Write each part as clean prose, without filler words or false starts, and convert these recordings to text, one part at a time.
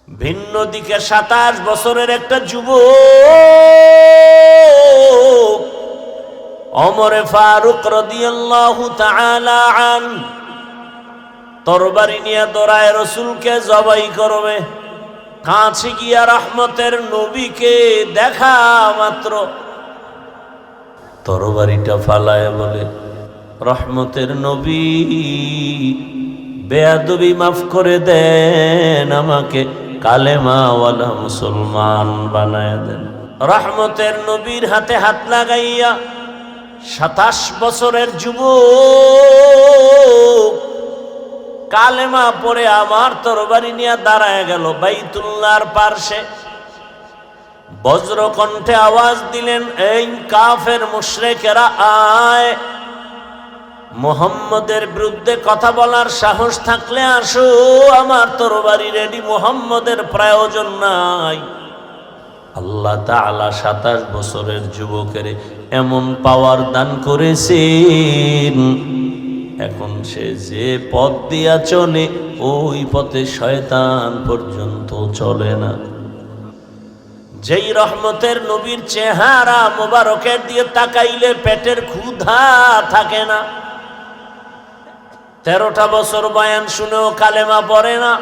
ভিন্ন দিকে 27 বছরের একটা যুবক ওমরে ফারুক রাদিয়াল্লাহু তাআলা আন তরবারি নিয়ে দৌড়ায় রাসূলকে জবাই করবে। কাছে গিয়া রহমতের নবীকে দেখা মাত্র তরবারিটা ফালায় বলে, রহমতের নবী, বেয়াদবি মাফ করে দেন, আমাকে কালেমাওয়ালা মুসলমান বানায় দেন। রহমতের নবীর হাতে হাত লাগাইয়া 27 বছরের যুবক কালেমা পড়ে আমার তরবারি নিয়ে দাঁড়ায় গেল বাইতুল্লাহর পার্শ্বে। বজ্র কণ্ঠে আওয়াজ দিলেন, এই কাফের মুশরিকেরা, আয়, মুহাম্মদের বিরুদ্ধে কথা বলার সাহস থাকলে আসো, আমার তরবারি রেডি, মুহাম্মদের প্রয়োজন নাই। আল্লাহ তাআলা 27 বছরের যুবকের এমন পাওয়ার দান করেছেন, এখন সে যে পথ দিয়া চলে ওই পথে শয়তান পর্যন্ত চলে না। যেই রহমতের নবীর চেহারা মোবারকের দিয়ে তাকাইলে পেটের ক্ষুধা থাকে না। 13টা বছর বয়ান শুনেও কালেমা পড়ে না,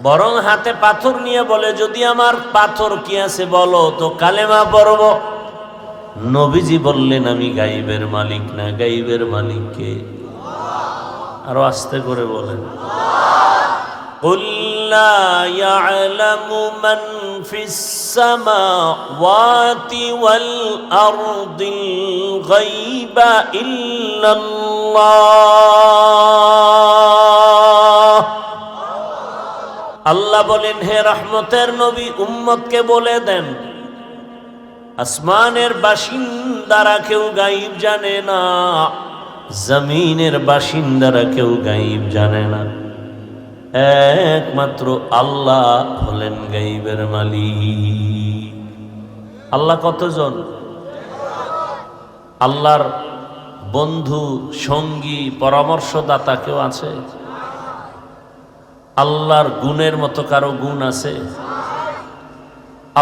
বরং হাতে পাথর নিয়ে বলে, যদি আমার পাথর কি আছে বলো তো কালেমা পড়ব। নবীজি বললেন, আমি গাইবের মালিক না, গাইবের মালিক কে? আরো আস্তে করে বলেন, কুল লা ইয়ালামু মান ফিস সামাওয়াতি ওয়াল আরদিল গায়বা ইল্লাল্লাহ। আল্লাহ বলেন, হে রহমতের নবী, উম্মতকে বলে দেন, আসমানের বাসিন্দারা কেউ গায়েব জানে না, জমিনের বাসিন্দারা কেউ গায়েব জানে না, একমাত্র আল্লাহ হলেন গায়েবের মালিক। আল্লাহ কতজন? আল্লাহর বন্ধু, সঙ্গী, পরামর্শদাতা কেউ আছে? আল্লাহর গুণের মতো কারো গুণ আছে?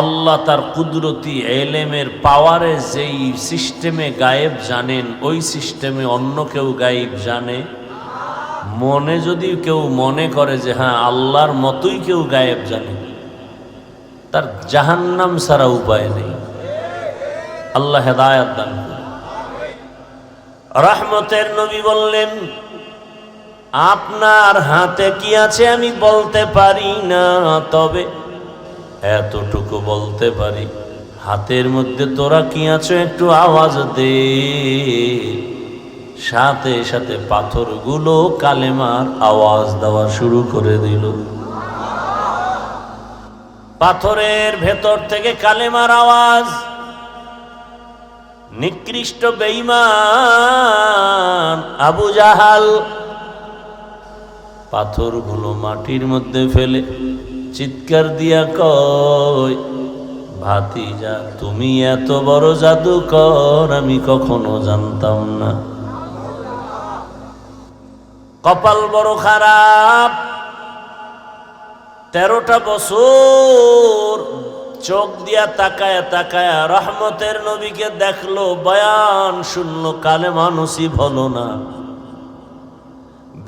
আল্লাহ তার কুদরতি এলেমের পাওয়ারে যেই সিস্টেমে গায়েব জানেন, ওই সিস্টেমে অন্য কেউ গায়েব জানে? মনে যদি কেউ মনে করে যে হ্যাঁ আল্লাহর মতোই কেউ গায়েব জানে, তার জাহান্নাম ছাড়া উপায় নেই। আল্লাহ হেদায়েত দান করুন। রহমতের নবী বললেন, আপনার হাতে কি আছে আমি বলতে পারি না, তবে এতটুকু বলতে পারি, হাতের মধ্যে তোরা কি আছো একটু আওয়াজ দে। সাথে সাথে পাথরগুলো কালেমার আওয়াজ দেওয়া শুরু করে দিল। পাথরের ভেতর থেকে কালেমার আওয়াজ। নিকৃষ্ট বেঈমান আবু জাহাল পাথরগুলো মাটির মধ্যে ফেলে চিৎকার দিয়া কয়, ভাতিজা তুমি এত বড় জাদুকর আমি কখনো জানতাম না। কপাল বড় খারাপ, 13টা বছর চোখ দিয়া তাকায়া তাকায়া রহমতের নবীকে দেখলো, বয়ান শুনলো, কালেমা নসিব হলো না।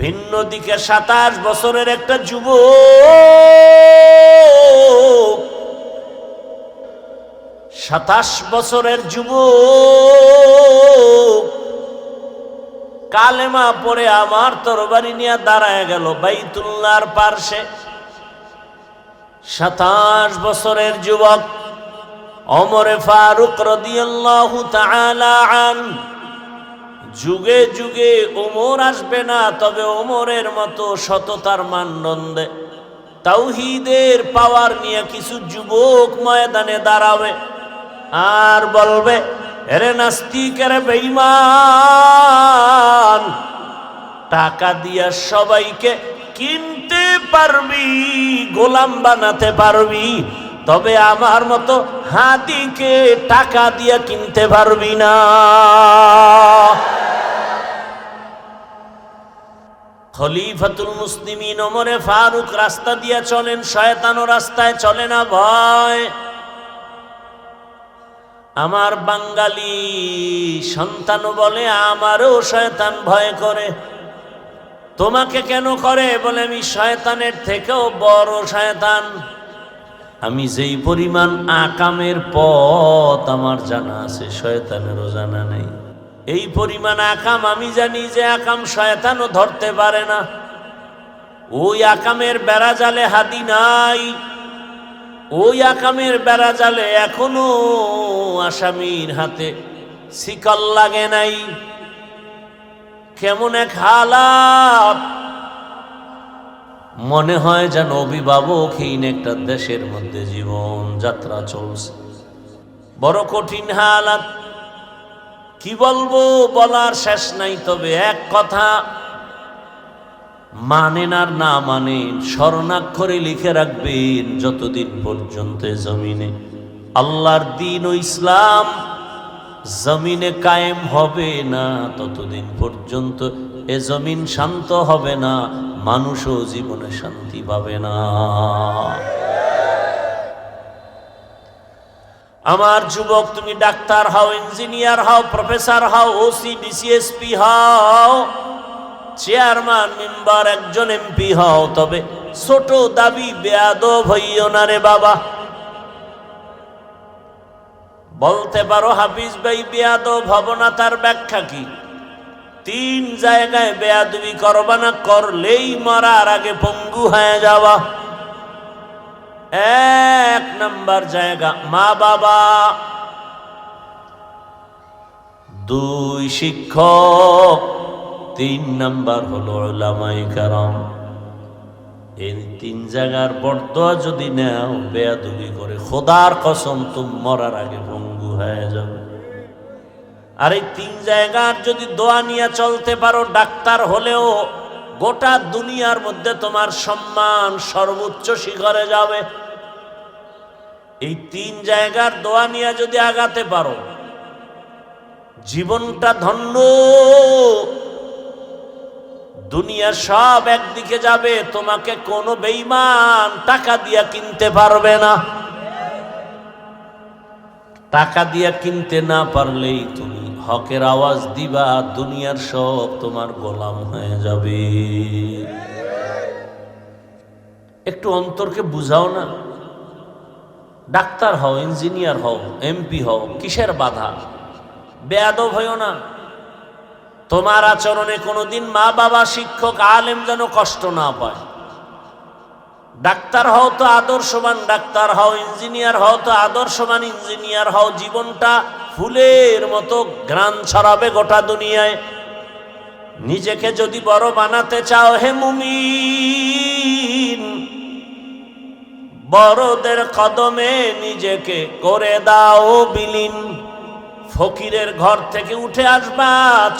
ভিন্ন দিকে 27 বছরের একটা যুবক, 27 বছরের যুবক কালেমা পড়ে আমার তরবারি নিয়ে দাঁড়ায় গেল বাইতুল্লাহর পার্শ্বে। 27 বছরের যুবক ওমরে ফারুক রাদিয়াল্লাহু তাআলা আন। যুগে যুগে ওমর আসবে না, তবে ওমরের মতো সততার মানদণ্ডে তাওহীদের পাওয়ার নিয়ে কিছু যুবক ময়দানে দাঁড়াবে আর বলবে, এরে নাস্তিক, এরে বেঈমান, টাকা দিয়া সবাইকে কিনতে পারবি, গোলাম বানাতে পারবি, তবে আমার মতো হাদিকে টাকা দিয়া কিনতে পারবি না। খলিফাতুল মুসলিমিন ওমরে ফারুক রাস্তা দিয়ে চলেন, শয়তানও রাস্তায় চলে না ভয়। আমার বাঙালি সন্তানও বলে আমারও শয়তান ভয় করে। তোমাকে কেন করে? বলে আমি শয়তানের থেকেও বড় শয়তান। আমি যেই পরিমাণ আকামের পথ আমার জানা আছে, শয়তানেরও জানা নেই। এই পরিমাণ আকাম আমি জানি যে আকাম শয়তানও ধরতে পারে না। ওই আকামের বেড়া জালে হাদি নাই, ওই আকামের বেড়া জালে এখনো আসামির হাতে শিকল লাগে নাই। কেমন এক হালাত, মনে হয় যেন অভিভাবকহীন একটা দেশের মধ্যে জীবন যাত্রা চলছে। বড় কঠিন হালাত, কি বলবো বলার শেষ নাই। তবে এক কথা, মানেন আর না মানেন, স্বর্ণাক্ষরে লিখে রাখবেন, যতদিন পর্যন্ত জমিনে আল্লাহর দ্বীন ও ইসলাম জমিনে কায়েম হবে না, ততদিন পর্যন্ত এ জমিন শান্ত হবে না, মানুষও জীবনে শান্তি পাবে না। আমার যুবক, তুমি ডাক্তার হও, ইঞ্জিনিয়ার হও, প্রফেসর হও, ওসি ডিসিএসপি হও, চেয়ারম্যান মেম্বার, একজন এমপি হও, তবে ছোট দাবি বেয়াদব হইও না রে বাবা। বলতে পারো হাফিজ ভাই বেয়াদব হব না, তার ব্যাখ্যা কি? 3 জায়গায় বেয়াদবি করবা না, করলেই মরার আগে পঙ্গু হয়ে যাওয়া। 1 নাম্বার জায়গা মা বাবা, 2 শিক্ষক, 3 নাম্বার হলো উলামায়ে কেরাম। এই 3 জায়গার বরদোয়া যদি নাও, বেয়াদবি করে খোদার কসম তুমি মরার আগে পঙ্গু হয়ে যাবে। আর এই 3 জায়গার যদি দোয়া নিয়ে চলতে পারো, ডাক্তার হলেও গোটা দুনিয়ার মধ্যে তোমার সম্মান সর্বোচ্চ শিখরে যাবে। এই 3 জায়গার দোয়া নিয়ে যদি আগাতে পারো, জীবনটা ধন্য। দুনিয়ার সব একদিকে যাবে, তোমাকে কোনো বেঈমান টাকা দিয়া কিনতে পারবে না। টাকা দিয়া কিনতে না পারলেই তুমি হকের আওয়াজ দিবা, দুনিয়ার সব তোমার গোলাম হয়ে যাবে। একটু অন্তরকে বুঝাও না। ডাক্তার হও, ইঞ্জিনিয়ার হও, এমপি হও, কিসের বাধা? বেয়াদব হইও না। তোমার আচরণে কোনোদিন মা বাবা, শিক্ষক, আলেম যেন কষ্ট না পায়। ডাক্তার হও তো আদর্শবান ডাক্তার হও, ইঞ্জিনিয়ার হও তো আদর্শবান ইঞ্জিনিয়ার হও। জীবনটা ফুলের মতো ঘ্রাণ ছড়াবে গোটা দুনিয়ায়। নিজেকে যদি বড় বানাতে চাও হে মুমিন, বড়দের কদমে নিজেকে করে দাও বিলীন। ফকিরের ঘর থেকে উঠে আসবা,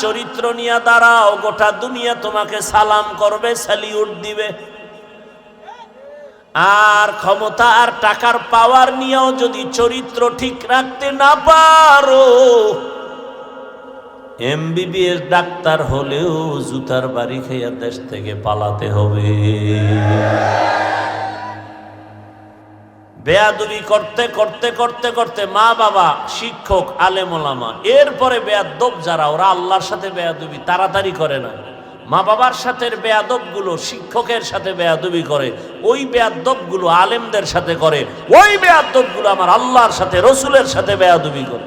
চরিত্র নিয়ে দাঁড়াও, গোটা দুনিয়া তোমাকে সালাম করবে, স্যালিউট দিবে। আর ক্ষমতা আর টাকার পাওয়ার নিয়েও যদি চরিত্র ঠিক রাখতে না পারো, এমবিবিএস ডাক্তার হলেও জুতার বাড়ি খেয়ে দেশ থেকে পালাতে হবে। বেয়াদবি করতে করতে করতে করতে মা বাবা, শিক্ষক, আলেম ওলামা, এরপরে বেয়াদব যারা, ওরা আল্লাহর সাথে বেয়াদবি তাড়াতাড়ি করে না। মা বাবার সাথে বেয়াদব গুলো শিক্ষকের সাথে বেয়াদবি করে, ওই বেয়াদব গুলো আলেমদের সাথে করে, ওই বেয়াদব গুলো আমার আল্লাহর সাথে, রসুলের সাথে বেয়াদবি করে।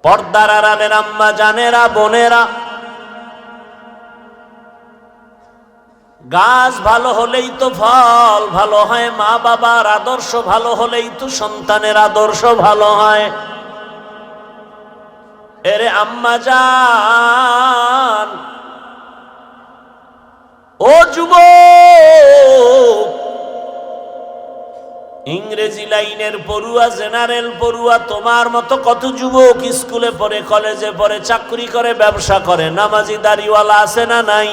পর্দার আড়ালের আম্মা জানেরা, বোনেরা, গাছ ভালো হলেই তো ফল ভালো হয়, মা বাবার আদর্শ ভালো হলেই তো সন্তানের আদর্শ ভালো হয়। এরে আম্মা জান, ও যুবক, ইংরেজি লাইনের পড়ুয়া, জেনারেল পড়ুয়া, তোমার মতো কত যুবক স্কুলে পড়ে, কলেজে পড়ে, চাকরি করে, ব্যবসা করে, নামাজি দাড়িওয়ালা আছে না নাই?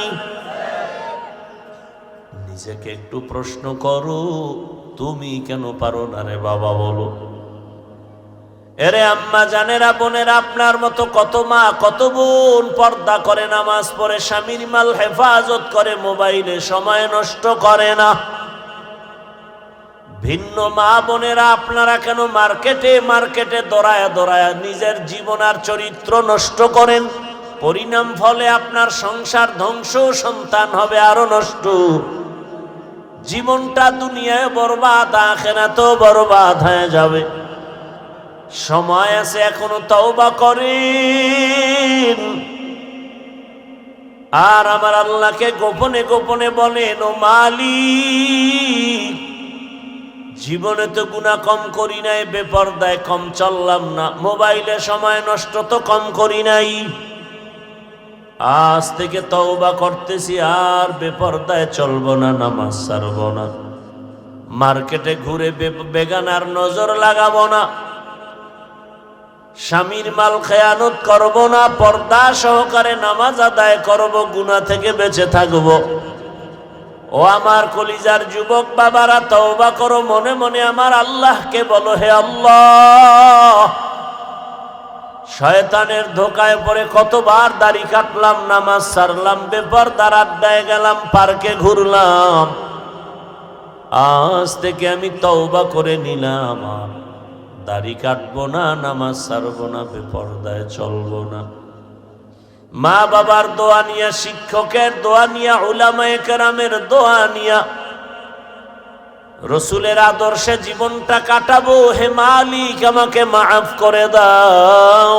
নিজেকে একটু প্রশ্ন করো, তুমি কেন পারো না রে বাবা? বলো। এরে আম্মা জানেরা, বোনেরা, আপনার মতো কত মা কত বোন পর্দা করে, নামাজ পড়ে, স্বামীর মাল হেফাজত করে, মোবাইলে সময় নষ্ট করে না। ভিন্ন মা বোনেরা আপনারা কেন মার্কেটে দৌড়ায়া দৌড়ায়া নিজের জীবন আর চরিত্র নষ্ট করেন? পরিণাম ফলে আপনার সংসার ধ্বংস, সন্তান হবে আরো নষ্ট। জীবনটা দুনিয়ায় বরবাদ, আখিরাতেও বরবাদ হয়ে যাবে। সময় আছে, এখনো তওবা করেন আর আমার আল্লাহকে গোপনে গোপনে বলেন, ও মালিক, জীবনে তো গুনাহ কম করি নাই, বেপরদায় কম চললাম না, মোবাইলে সময় নষ্ট তো কম করি নাই। আজ থেকে তওবা করতেছি, আর বেপরদায় চলবো না, নামাজ ছাড়বো না, মার্কেটে ঘুরে বেগানার নজর লাগাবো না, স্বামীর মাল খেয়ানত করব না, পর্দা সহকারে নামাজ আদায় করব, গুনাহ থেকে বেঁচে থাকব। ও আমার কলিজার যুবক বাবারা, তওবা করো, মনে মনে আমার আল্লাহকে বলো, হে আল্লাহ, শয়তানের ধোকায় পড়ে কতবার দাড়ি কাটলাম, নামাজ ছাড়লাম, বেপরদার আড্ডায় গেলাম, পার্কে ঘুরলাম। আজ থেকে আমি তওবা করে নিলাম, দাড়ি কাটবো না, নামাজ ছাড়বো না, বেপরদায় চলবো না। মা বাবার দোয়া নিয়া, শিক্ষকের দোয়া নিয়া, উলামায়ে কেরামের দোয়া নিয়া, রসুলের আদর্শে জীবনটা কাটাবো। হে মালিক, আমাকে মাফ করে দাও।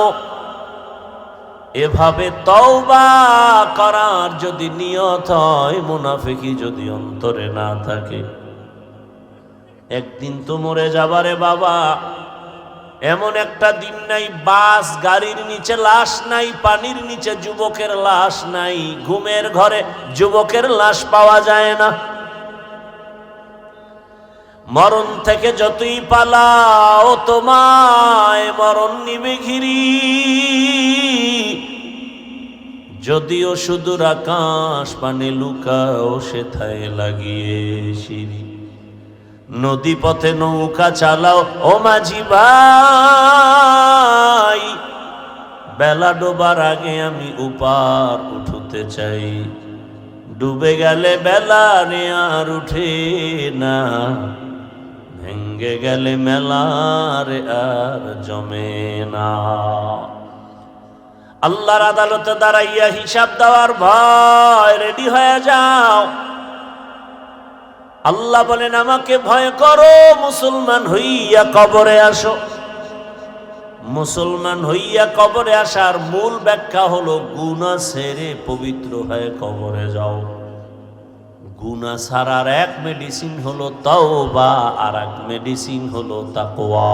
এভাবে তওবা করার যদি নিয়ত হয়, মুনাফিকি যদি অন্তরে না থাকে, একদিন তো মরে যাবারে বাবা। এমন একটা দিন নাই, বাস গাড়ির নিচে লাশ নাই, পানির নিচে যুবকের লাশ নাই, ঘুমের ঘরে যুবকের লাশ পাওয়া যায় না। মরণ থেকে যতই পালাও, তোমায় মরণ নিবে ঘিরি। যদিও সুদূর আকাশ পানে লুকাও, সেথায় লাগিয়ে সিঁড়ি। নদী পথে নৌকা চালাও, ও মাঝি ভাই, বেলা ডোবার আগে আমি উপার উঠতে চাই। ডুবে গেলে বেলা রে আর উঠে না, ভেঙ্গে গেলে মেলা রে আর জমে না। আল্লাহর আদালতে দাঁড়াইয়া হিসাব দেওয়ার ভয়, রেডি হয়ে যাও। আল্লাহ বলেন, আমাকে ভয় করো, মুসলমান হইয়া কবরে আসো। মুসলমান হইয়া কবরে আসার মূল ব্যাখ্যা হলো, গুনাহ ছেড়ে পবিত্র হয়ে কবরে যাও। গুনাহ ছাড়ার এক মেডিসিন হলো তওবা, আর এক মেডিসিন হলো তাকওয়া।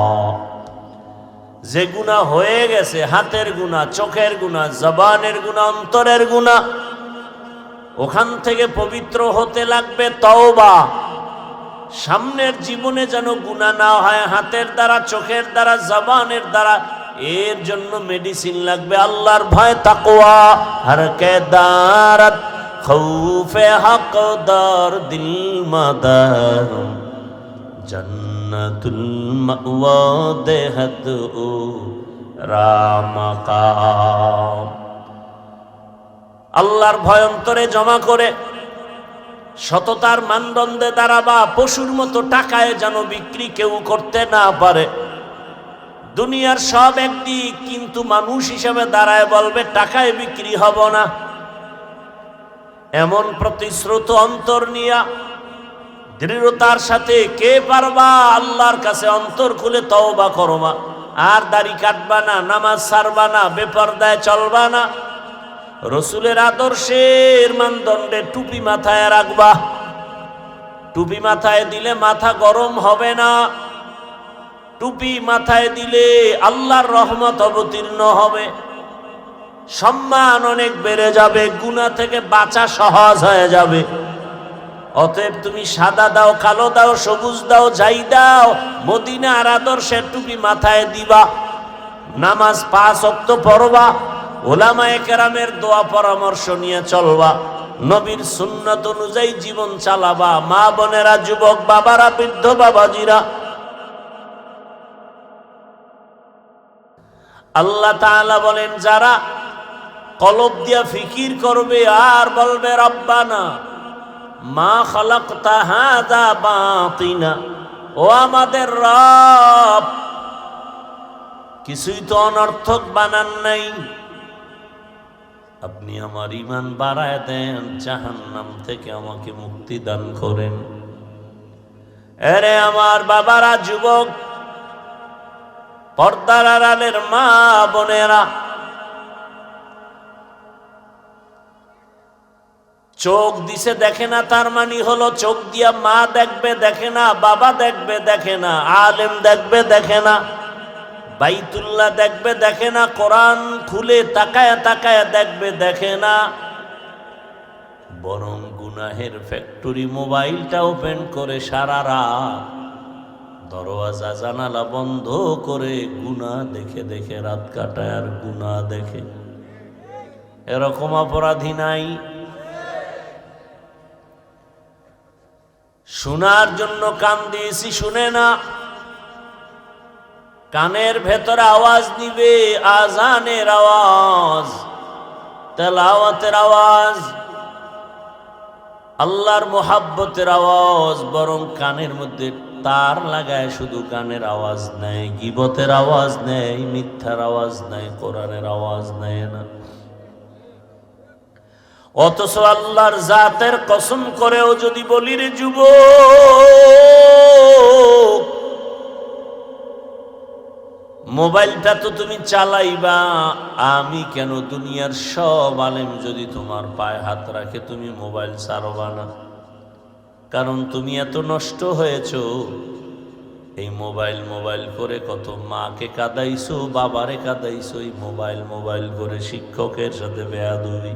যে গুনাহ হয়ে গেছে, হাতের গুনাহ, চোখের গুনাহ, জবানের গুনাহ, অন্তরের গুনাহ, ওখান থেকে পবিত্র হতে লাগবে তওবা। সামনের জীবনে যেন গুনাহ না হয়, হাতের দ্বারা, চোখের দ্বারা, জবানের দ্বারা। এর জন্য মেডিসিন লাগবে আল্লাহর ভয়, তাকওয়া। হর কে দারত খৌফে হকদার, দিল মাদার, জান্নাতুল মাওয়া দেহত ও রামাকাম। আল্লাহর ভয় অন্তরে জমা করে সততার মানদণ্ডে দাঁড়াবা। পশুর মতো টাকায় যেন বিক্রি কেউ করতে না পারে। দুনিয়ার সব একদিক, কিন্তু মানুষ হিসেবে দাঁড়ায় বলবে টাকায় বিক্রি হব না। এমন প্রতিশ্রুত অন্তর নিয়া দৃঢ়তার সাথে কে পারবা আল্লাহর কাছে অন্তর খুলে তওবা করবা। আর দাড়ি কাটবা না, নামাজ ছাড়বা না, বেপরদায় চলবা না, রসুলের আদর্শের মানদণ্ডে টুপি মাথায় রাখবা। টুপি মাথায় দিলে মাথা গরম হবে না। টুপি মাথায় দিলে আল্লাহর রহমত অবতীর্ণ হবে, সম্মান অনেক বেড়ে যাবে, গুনাহ থেকে বাঁচা সহজ হয়ে যাবে। অতএব তুমি সাদা দাও, কালো দাও, সবুজ দাও, যাই দাও, মদিনার আদর্শের টুপি মাথায় দিবা। নামাজ 5 ওয়াক্ত পড়বা, উলামায়ে কেরামের দোয়া পরামর্শ নিয়ে চলবা, নবীর সুন্নাত অনুযায়ী জীবন চালাবা। মা বোনেরা, যুবক বাবারা, বৃদ্ধ বাবাজিরা, আল্লাহ তাআলা বলেন, যারা কলব দিয়া ফিকির করবে আর বলবে রব্বানা মা খালাকতা হাযা বাতিনা, ও আমাদের রব, কিছুই তো অনর্থক বানান নাই, আপনি আমার ঈমান বাড়ায় দেন, জাহান্নাম থেকে আমাকে মুক্তি দান করেন। এরে আমার বাবারা, যুবক, পর্দার আড়ালের মা বোনেরা, চোখ দিছে দেখে না, তার মানে হলো চোখ দিয়া মা দেখবে দেখে না, বাবা দেখবে দেখে না, আলেম দেখবে দেখে না, বাইতুল্লাহ দেখবে দেখে না, কোরআন খুলে তাকায় তাকায় দেখবে দেখে না, বরং গুনাহের ফ্যাক্টরি মোবাইলটা ওপেন করে সারা রাত দরওয়াজা জানালা বন্ধ করে গুনাহ দেখে দেখে রাত কাটায় আর গুনাহ দেখে। এরকম অপরাধী নাই? শোনার জন্য কান দিয়েছি, শুনে না, কানের ভেতরে আওয়াজ নিবে, আজানের আওয়াজ, তেলাওয়াতের আওয়াজ, আল্লাহর মোহাব্বতের আওয়াজ, বরং কানের মধ্যে তার লাগায় শুধু কানের আওয়াজ নেয়, গীবতের আওয়াজ নেয়, মিথ্যার আওয়াজ নেয়, কোরআনের আওয়াজ নেয় না। অথচ আল্লাহর জাতের কসম করেও যদি বলি, রে যুবক, মোবাইলটা তো তুমি চালাইবা, আমি কেন দুনিয়ার সব আলেম যদি তোমার পায়ে হাত রাখে তুমি মোবাইল ছাড়বা না? কারণ তুমি এত নষ্ট হয়েছো, এই মোবাইল করে কত মাকে কাঁদাইছো, বাবারে কাঁদাইছো, এই মোবাইল করে শিক্ষকের সাথে বেয়াদবি,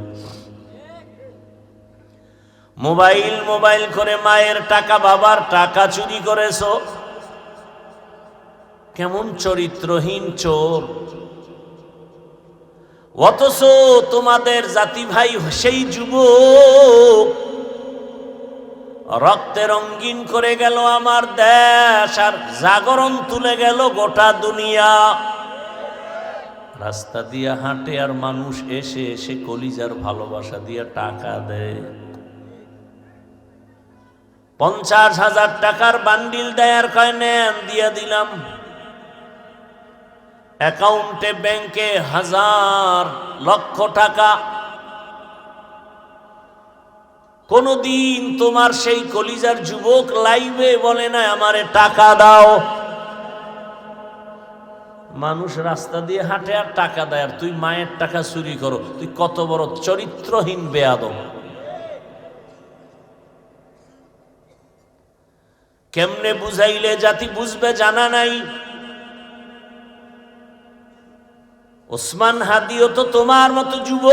মোবাইল করে মায়ের টাকা বাবার টাকা চুরি করেছো। কেমন চরিত্রহীন চোর! অথচ তোমাদের জাতি ভাই সেই যুবক রক্তে রঙিন করে গেল আমার দেশ, আর জাগরণ তুলে গেল গোটা দুনিয়া। রাস্তা দিয়া হাঁটে আর মানুষ এসে এসে কলিজার ভালোবাসা দিয়া টাকা দেয়। 50,000 টাকার বান্ডিল দেয়ার কয় নেন, দিয়া দিলাম। অ্যাকাউন্টে ব্যাংকে 1,000 লক্ষ টাকা। কোনদিন তোমার সেই কলিজার যুবক লাইভে বলে না আমারে টাকা দাও? মানুষ রাস্তা দিয়ে হাঁটে আর টাকা দেয়, আর তুই মায়ের টাকা চুরি করো। তুই কত বড় চরিত্রহীন বেয়াদব! কেমনে বুঝাইলে জাতি বুঝবে জানা নাই। ওসমান হাদিও তো তোমার মতো যুবক,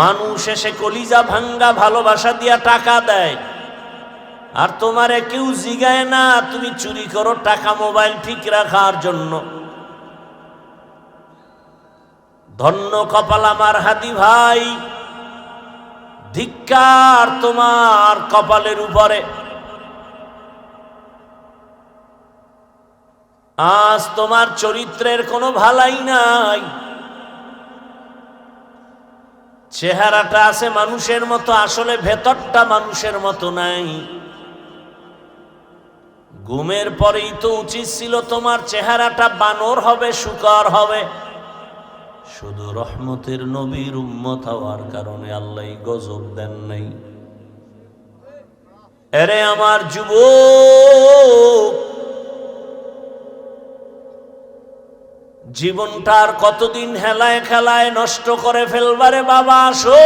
মানুষ এসে কলিজা ভাঙ্গা ভালোবাসা দিয়া টাকা দেয়, আর তোমারে কেউ জিগায় না তুমি চুরি করো টাকা মোবাইল ঠিক রাখার জন্য। ধন্য কপাল আমার হাদি ভাই, ধিক্কার তোমার কপালের উপরে। আজ তোমার চরিত্রের কোনো ভালাই নাই। চেহারাটা আছে মানুষের মতো, আসলে ভেতরটা মানুষের মতো নাই। ঘুমের পরেই তো উচিত ছিল তোমার চেহারাটা বানর হবে, শুকর হবে। শুধু রহমতের নবীর উম্মত হওয়ার কারণে আল্লাহ গজব দেন নাই। এরে আমার যুবক, জীবনটার কতদিন হেলায় খেলায় নষ্ট করে ফেলবারে বাবা। আসো,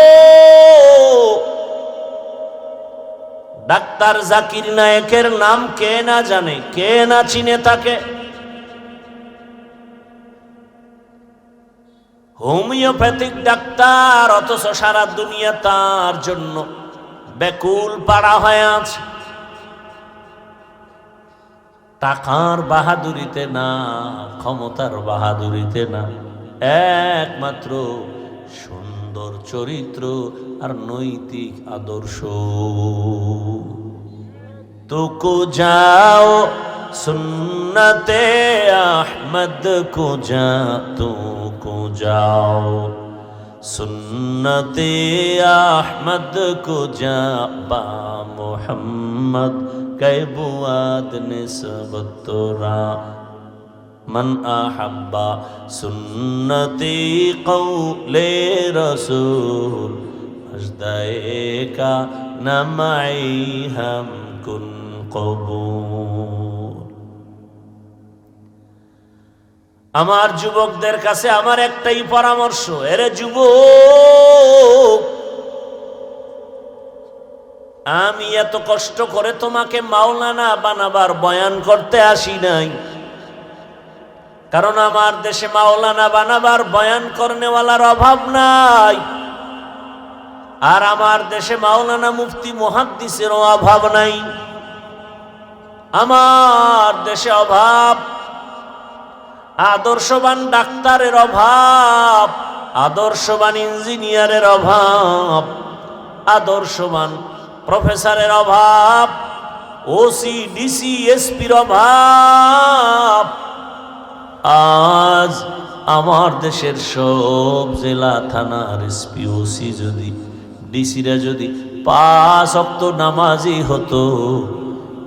ডাক্তার জাকির নায়েকের নাম কে না জানে, কে না চিনে তাকে? হোমিওপ্যাথিক ডাক্তার, অথচ সারা দুনিয়া তার জন্য ব্যাকুল পাড়া হয়ে আছে। টাকার বাহাদুরিতে না, ক্ষমতার বাহাদুরিতে না, একমাত্র সুন্দর চরিত্র আর নৈতিক আদর্শ। তুকু যাও सुन्नते अहमद को जा तू को जाओ सुन्नते अहमद को जा बा मोहम्मद कै बुआद निस्बत तोरा मन अहब्बा सुन्नती कौले रसूल मजदाए का नमाई हम कुन कबूल। আমার যুবকদের কাছে আমার একটাই পরামর্শ, এরে যুবক, আমি এত কষ্ট করে তোমাকে মাওলানা বানাবার বয়ান করতে আসি নাই, কারণ আমার দেশে মাওলানা বানাবার বয়ান করনেওয়ালার অভাব নাই, আর আমার দেশে মাওলানা মুফতি মুহাদ্দিসেরও অভাব নাই। আমার দেশে অভাব আদর্শবান ডাক্তারের অভাব, আদর্শবান ইঞ্জিনিয়ারের অভাব, আদর্শবান প্রফেসরের অভাব, ওসি ডিসি এসপির অভাব। আজ আমার দেশের সব জেলা থানার এসপি ওসি যদি ডিসিরা যদি 5 ওয়াক্ত নামাজি হতো,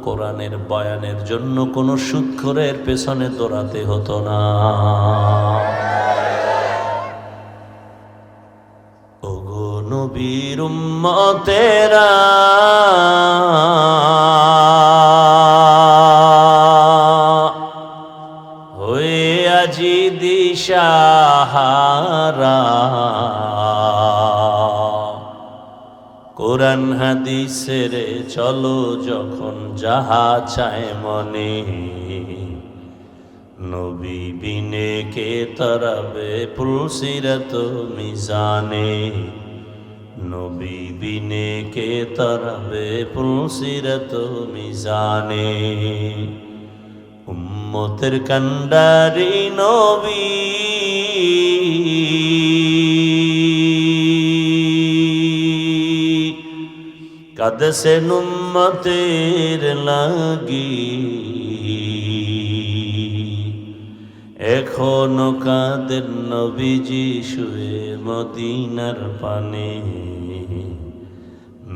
কোরআনের বয়ানের জন্য কোনো সুদখোরের পেছনে দৌড়াতে হতো না। ওগো নবীর উম্মতেরা, হয়ে আজি দিশাহারা, কোরআন হাদিসের চলো যখন যাহা চায় মনে, নবী বিনে কে তরাবে পুলসিরত মিজানে, নবী বিনে কে তরাবে পুলসিরত মিজানে। উম্মতের কান্ডারি নবী, কাঁদছেন উম্মতের লাগি, এখনো কাঁদেন নবীজি শুয়ে মদিনার পানে,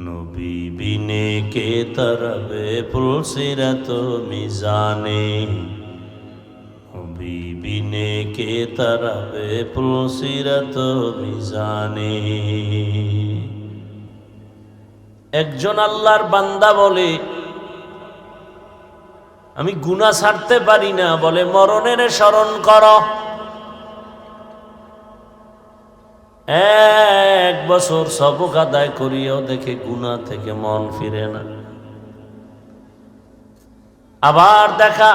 নবী বিনে কে তরাবে পুলসিরাত মিজানে, নবী বিনে কে তরাবে পুলসিরাত মিজানে। একজন আল্লাহর বান্দা বলে, আমি গুনাহ ছাড়তে পারি না, বলে মরণের স্মরণ করো। 1 বছর সবক আদায় করিও দেখে গুনাহ থেকে মন ফিরে না। আবার দেখা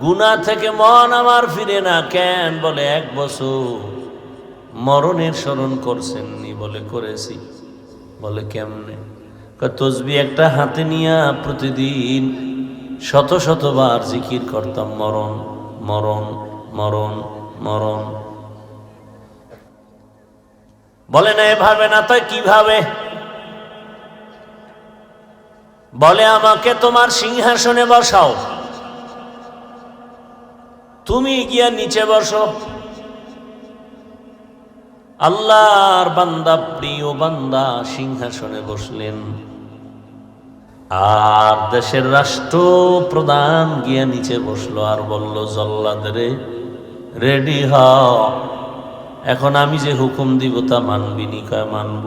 গুনাহ থেকে মন আমার ফিরে না, কেন? বলে 1 বছর মরণের স্মরণ করছেননি। বলে করেছি। বলে কেমনে? তসবিহ একটা হাতে নিয়া প্রতিদিন শত শতবার জিকির করতাম, মরণ মরণ মরণ মরণ। বলে না এভাবে না, তাই কিভাবে? বলে আমাকে তোমার সিংহাসনে বসাও, তুমি গিয়া নিচে বসো। আল্লাহর বান্দা, প্রিয় বান্দা সিংহাসনে বসলেন, আর দেশের রাষ্ট্রপ্রধান গিয়া নিচে বসলো আর বলল, জল্লাদ রে, রেডি হ, এখন আমি যে হুকুম দিব তা মানবি নি? কয় মানব।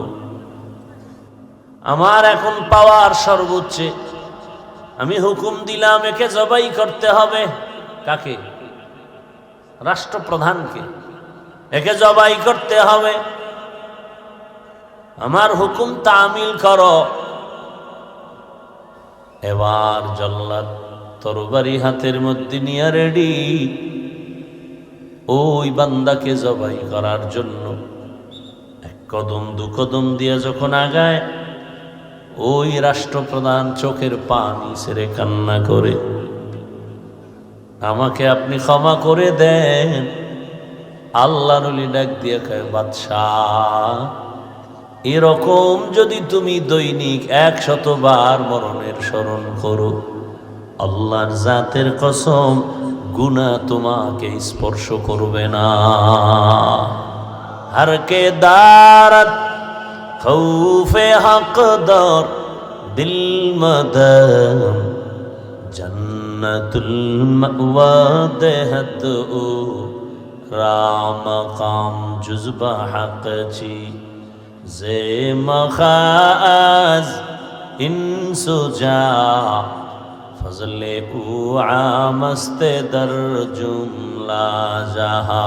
আমার এখন পাওয়ার সর্বোচ্চে, আমি হুকুম দিলাম একে জবাই করতে হবে। কাকে? রাষ্ট্রপ্রধানকে। একে জবাই করতে হবে, আমার হুকুম তামিল করো। এবার জল্লাদ তরবারি হাতের মধ্যে নিয়ে রেডি, ওই বান্দাকে জবাই করার জন্য 1 কদম 2 কদম দিয়ে যখন আগায়, ওই রাষ্ট্রপ্রধান চোখের পানি ছেড়ে কান্না করে, আমাকে আপনি ক্ষমা করে দেন। আল্লাহর ওলি ডাক দিয়ে কয়, বাদশাহ, এরকম যদি তুমি দৈনিক 100 বার মরণের স্মরণ করো, আল্লাহর জাতের কসম, গুনাহ তোমাকে স্পর্শ করবে না। हर के दारत खौफे हक़दार दिल मदम जन्नतुल मअवा देहत ओ राम काम जुज़्बा हक़ छी जे मखाज इंसुजा फजले उ आमस्ते दर जुमला जहा।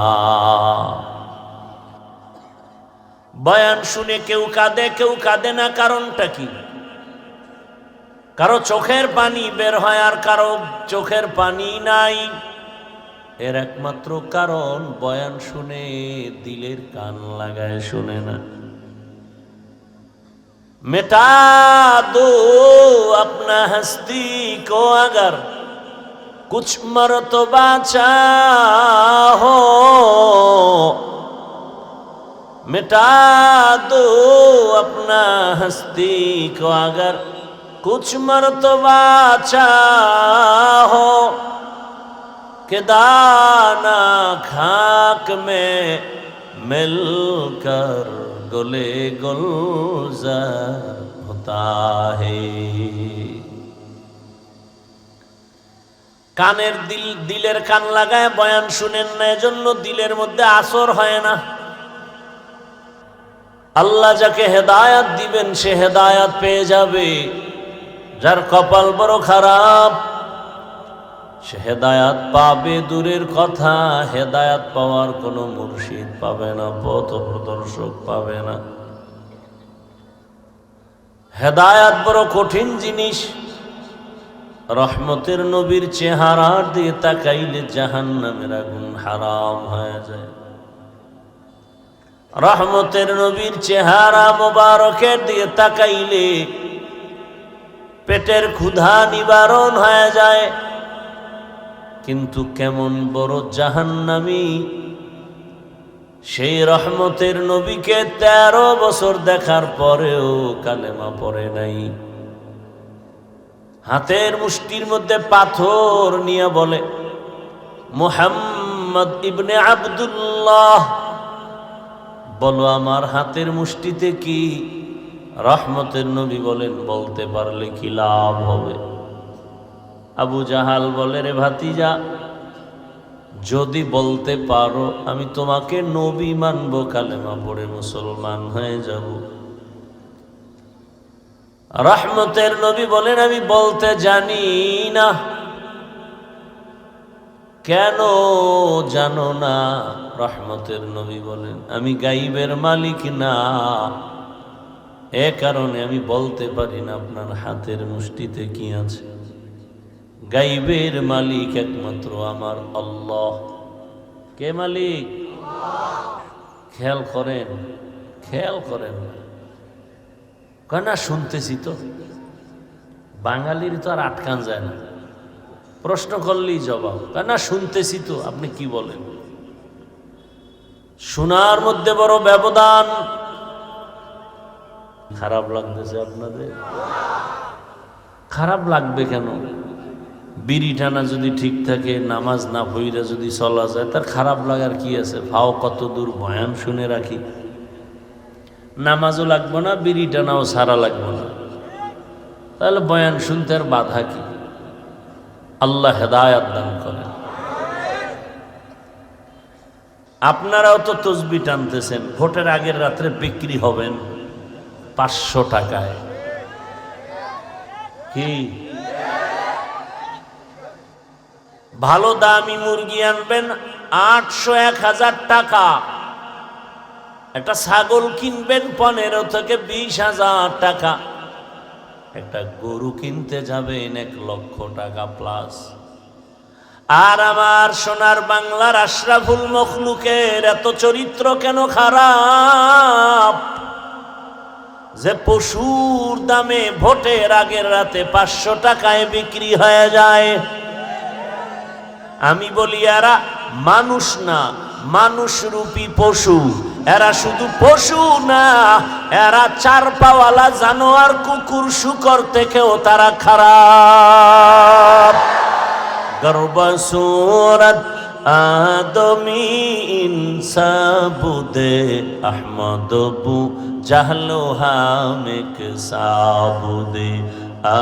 বয়ান শুনে কেউ কাঁদে না, কারণটা কি? কারো চোখের পানি বের হয় আর কারো চোখের পানি নাই। এর একমাত্র কারণ বয়ান শুনে দিলের কান লাগায় শুনে না। मिटा दो अपना हस्ती को अगर कुछ मर्तबा चाहो, मिटा दो अपना हस्ती को अगर कुछ मर्तबा चाहो, कि दाना खाक में मिलकर गुले गुलजार होता है। কানের দিলের কান লাগায় বয়ান শুনেন না, এজন্য দিলের মধ্যে আসর হয় না। আল্লাহ যাকে হেদায়াত দিবেন সে হেদায়াত পেয়ে যাবে। যার কপাল বড় খারাপ সে হেদায়াত পাবে দূরের কথা, হেদায়াত পাওয়ার কোনো মুর্শিদ পাবে না, পথ প্রদর্শক পাবে না। হেদায়াত বড় কঠিন জিনিস। রহমতের নবীর চেহারা দিয়ে তাকাইলে জাহান্নামের আগুন হারাম হয়ে যায়। রহমতের নবীর চেহারা মোবারকের দিয়ে তাকাইলে পেটের ক্ষুধা নিবারণ হয়ে যায়। কিন্তু কেমন বড় জাহান্নামী সেই রহমতের নবীকে 13 বছর দেখার পরেও কালেমা পড়ে নাই। হাতের মুষ্টির মধ্যে পাথর নিয়ে বলে, মুহাম্মদ ইবনে আব্দুল্লাহ, বলো আমার হাতের মুষ্টিতে কি? রহমতের নবী বলেন, বলতে পারলে কি লাভ হবে? আবু জাহাল বলে, রে ভাতিজা, যদি বলতে পারো আমি তোমাকে নবী মানব, কালেমা পড়ে মুসলমান হয়ে যাব। রহমতের নবী বলেন, আমি বলতে জানি না। কেন জানো না? রহমতের নবী বলেন, আমি গাইবের মালিক না, এ কারণে আমি বলতে পারি না আপনার হাতের মুষ্টিতে কি আছে। গাইবের মালিক একমাত্র আমার আল্লাহ। কে মালিক? খেয়াল করেন, খেয়াল করেন। কেন শুনতেছি তো, বাঙালির তো আর আটকান যায় না, প্রশ্ন করলেই জবাব। কেন শুনতেছি তো, আপনি কি বলেন? শোনার মধ্যে বড় ব্যবধান। খারাপ লাগতেছে আপনাদের? খারাপ লাগবে কেন? বিড়ি টানা যদি ঠিক থাকে, নামাজ না পড়া যদি চলা যায়, তার খারাপ লাগার কি আছে? ভাও কত দূর বয়ান শুনে রাখি, নামাজও লাগবো না, বিড়ি টানাও সারা লাগবো না, তাহলে বয়ান শুনতে আর বাধা কি? আল্লাহ হেদায়াত দান করেন। আপনারাও তো তসবি টানতেছেন, ভোটের আগের রাত্রে বিক্রি হবেন 500 টাকায়। কি ভালো দামি মুরগি আনবেন 800-1000 টাকা, একটা ছাগল কিনবেন 15 থেকে 20,000 টাকা, একটা গরু কিনতে যাবেন 1 লক্ষ টাকা প্লাস। আর আমার সোনার বাংলার আশরাফুল মখলুকের এত চরিত্র কেন খারাপ যে পশুর দামে ভোটের আগের রাতে 500 টাকায় বিক্রি হয়ে যায়? আমি বলি এরা মানুষ না, মানুষ রূপী পশু। এরা শুধু পশু না, এরা চার পাওয়ালা জানোয়ার, কুকুর শুকর থেকেও তারা খারাপ। গর্ব সুরত আদমি ইনসাবুদে আহমদ বু জাহলো হামেক সাবুদে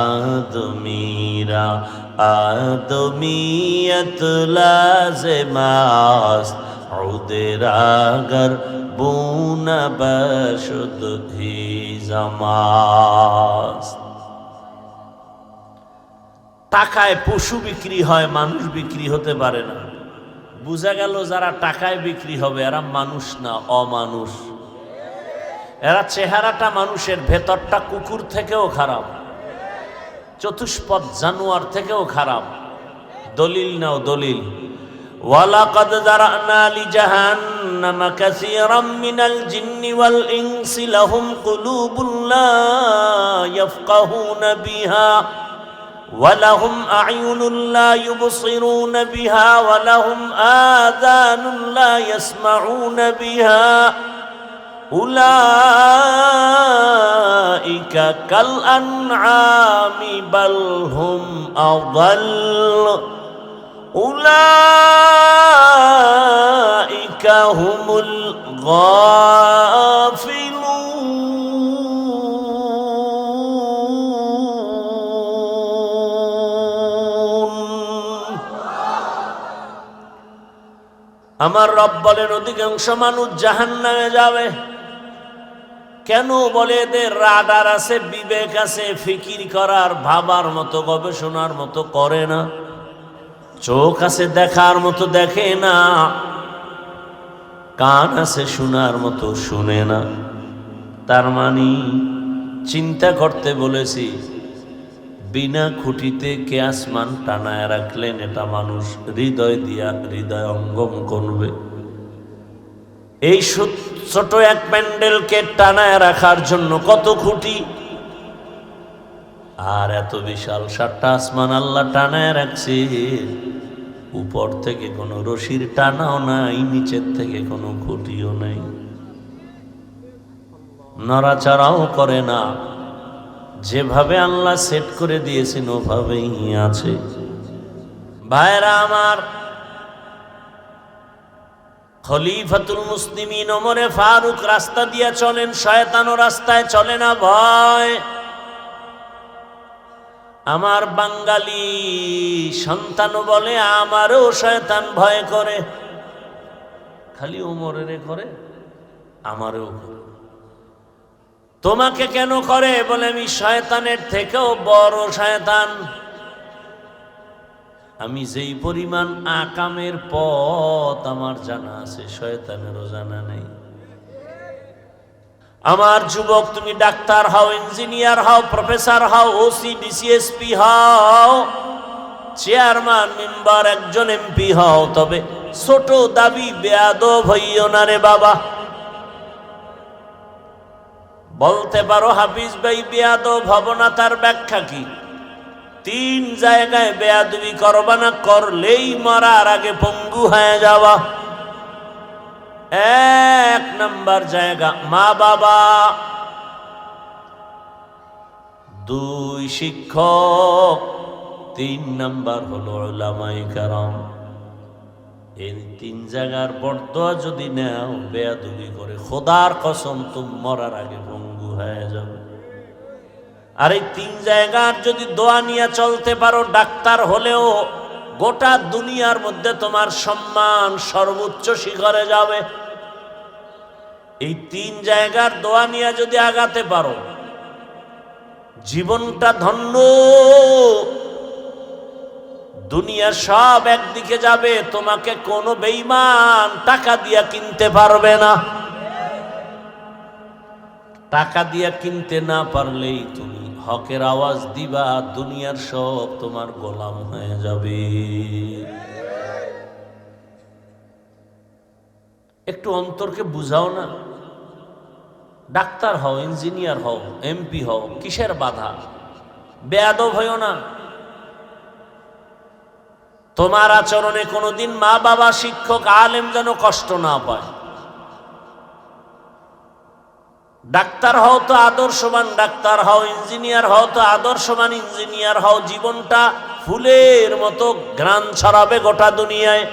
আদমিরা আদমিয়ত লাজমাস উদেরাগর বুনা বশুদ হি জামাস। টাকায় পশু বিক্রি হয়, মানুষ বিক্রি হতে পারে না। বুঝা গেল যারা টাকায় বিক্রি হবে এরা মানুষ না, অমানুষ। এরা চেহারাটা মানুষের, ভেতরটা কুকুর থেকেও খারাপ, চতুষ্পদ জানোয়ার থেকেও খারাপ। দলিল নাও, দলিল। ওয়ালাকাদ যারানা লিজাহান্নামা কাসীরাম মিনাল জিন্নি ওয়াল ইনসি লাহুম কুলুবুন লা ইয়াফকাহুনা বিহা ওয়ালাহুম আ'য়ুনুন লা ইউবসিরুনা বিহা ওয়ালাহুম আযানুন লা ইয়াসমাউনা বিহা উলাইকা কাল আনআমি বাল হুম আযাল উলাইকা হুমুল গাফিলুন। আমার রব বলেন অধিকাংশ মানুষ জাহান্নামে যাবে। কেন বলে? এদের রাডার আছে, বিবেক আছে, ফিকির করার, ভাবার মতো, গবেষণার মতো করে না। চোখ আছে, দেখার মতো দেখে না। কান আছে, শোনার মতো শুনে না। তার মানে চিন্তা করতে বলেছি, বিনা খুঁটিতে কে আসমান টানায় রাখলেন? এটা মানুষ হৃদয় দিয়া হৃদয় অঙ্গম করবে। এই ছোট এক প্যান্ডেলকে টানায় রাখার জন্য কত খুঁটি, আর এত বিশাল 7টা আসমান আল্লাহ টানায় রাখছে। উপর থেকে কোনো রশির টানাও নাই, নিচের থেকে কোনো খুঁটিও নাই, নড়াচড়াও করে না। যেভাবে আল্লাহ সেট করে দিয়েছেন ওভাবেই আছে। ভাইরা আমার, খলিফাতুল মুসলিমিন ওমরে ফারুক রাস্তা দিয়ে চলেন, শয়তানও রাস্তায় চলে না। ভয়, আমার বাঙালি সন্তানও বলে আমারও শয়তান ভয় করে। খালি ওমরের করে, আমারও করে। তোমাকে কেন করে? বলে আমি শয়তানের থেকেও বড় শয়তান। আমি যেই পরিমাণ আকামের পথ আমার জানা আছে, শয়তানেরও জানা নেই। আমার যুবক, তুমি ডাক্তার হও, ইঞ্জিনিয়ার হও, প্রফেসর হও, ওসি ডিসিএসপি হও, চেয়ারম্যান মেম্বার, একজন এমপি হও, তবে ছোট দাবি বেয়াদব হইও না রে বাবা। বলতে পারো হাফিজ ভাই বেয়াদব হব না, তার ব্যাখ্যা কি? 3 জায়গায় বেয়াদবি করবা না, করলেই মরার আগে পঙ্গু হয়ে যাওয়া। 1 নাম্বার জায়গা মা বাবা, 2 শিক্ষক, 3 নাম্বার হলো উলামায়ে কেরাম। এই 3 জায়গার বরদোয়া যদি নাও, বেয়াদবি করে খোদার কসম তুমি মরার আগে পঙ্গু হয়ে যাবে। আর এই 3 জায়গার যদি দোয়া নিয়ে চলতে পারো, ডাক্তার হলেও গোটা দুনিয়ার মধ্যে তোমার সম্মান সর্বোচ্চ শিখরে যাবে। এই 3 জায়গার দোয়া নিয়ে যদি আগাতে পারো, জীবনটা ধন্য। দুনিয়া সব একদিকে যাবে, তোমাকে কোনো বেঈমান টাকা দিয়া কিনতে পারবে না। টাকা দিয়া কিনতে না পারলেই তুমি হকের আওয়াজ দিবা, দুনিয়ার সব তোমার গোলাম হয়ে যাবে। একটু অন্তরকে বুঝাও না। ডাক্তার হও, ইঞ্জিনিয়ার হও, এমপি হও, কিসের বাধা? বেয়াদব হইও না। তোমার আচরণে কোনোদিন মা বাবা, শিক্ষক, আলেম যেন কষ্ট না পায়। ডাক্তার হও তো আদর্শবান ডাক্তার হও, ইঞ্জিনিয়ার হও তো আদর্শবান ইঞ্জিনিয়ার হও। জীবনটা ফুলের মতো ঘ্রাণ ছড়াবে গোটা দুনিয়ায়।